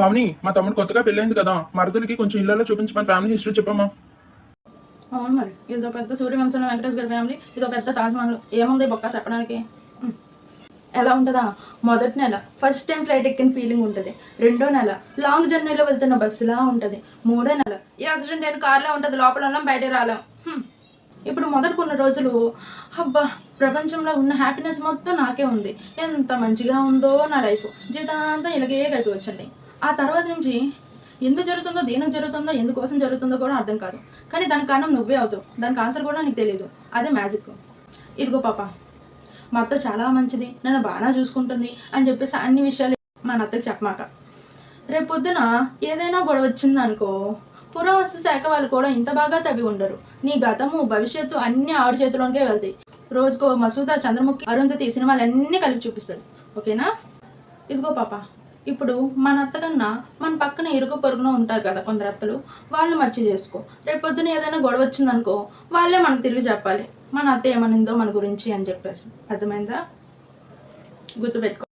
పావని, మా తమ్ముడు కొత్తగా పెళ్ళైంది కదా, మరదలికి కొంచెం ఇళ్ళలో చూపించమని ఫ్యామిలీ హిస్టరీ చెప్పమ్మా. అవును మరి, ఇదో పెద్ద సూర్యవంశంలో వెంకటేష్ గారి ఫ్యామిలీ, ఇదో పెద్ద తాజ్మహల్. ఏముంది బొక్క చెప్పడానికి? ఎలా ఉంటుందా? మొదటి నెల ఫస్ట్ టైం ఫ్లైట్ ఎక్కిన ఫీలింగ్ ఉంటుంది. రెండో నెల లాంగ్ జర్నీలో వెళ్తున్న బస్సులా ఉంటుంది. మూడో నెల యాక్సిడెంట్ అయిన కార్లా ఉంటుంది, లోపల ఉన్నాం బయట రాలేం. ఇప్పుడు మొదటి కొన్ని రోజులు అబ్బా, ప్రపంచంలో ఉన్న హ్యాపీనెస్ మొత్తం నాకే ఉంది, ఎంత మంచిగా ఉందో నా లైఫ్, జీవితాంతం ఇలాగే గడిపి వచ్చింది. ఆ తర్వాత నుంచి ఎందుకు జరుగుతుందో, దేనికి జరుగుతుందో, ఎందుకోసం జరుగుతుందో కూడా అర్థం కాదు. కానీ దానికి కారణం నువ్వే అవుతావు, దానికి ఆన్సర్ కూడా నీకు తెలియదు. అదే మ్యాజిక్. ఇదిగో పాప, మా అత్త చాలా మంచిది, నన్ను బాగా చూసుకుంటుంది అని చెప్పేసి అన్ని విషయాలు మా అత్తకి చెప్పమాక. రేపు పొద్దున ఏదైనా గొడవ వచ్చిందనుకో, పురావస్తు శాఖ వాళ్ళు కూడా ఇంత బాగా తవ్వి ఉండరు. నీ గతము భవిష్యత్తు అన్నీ ఆవిడ చేతిలోనికే వెళ్తాయి. రోజుకో మసూదా, చంద్రముఖి, అరుంధతి సినిమాలన్నీ కలిపి చూపిస్తుంది. ఓకేనా? ఇదిగో పాప, ఇప్పుడు మన అత్త కన్నా మన పక్కన ఇరుగు పొరుగున ఉంటారు కదా కొందరు అత్తలు, వాళ్ళు మర్చి చేసుకో. రేపు పొద్దున ఏదైనా గొడవ వచ్చిందనుకో, వాళ్ళే మనకు తిరిగి చెప్పాలి మన అత్త ఏమనిందో మన గురించి అని చెప్పేసి. అర్థమైందా? గుర్తుపెట్టుకో.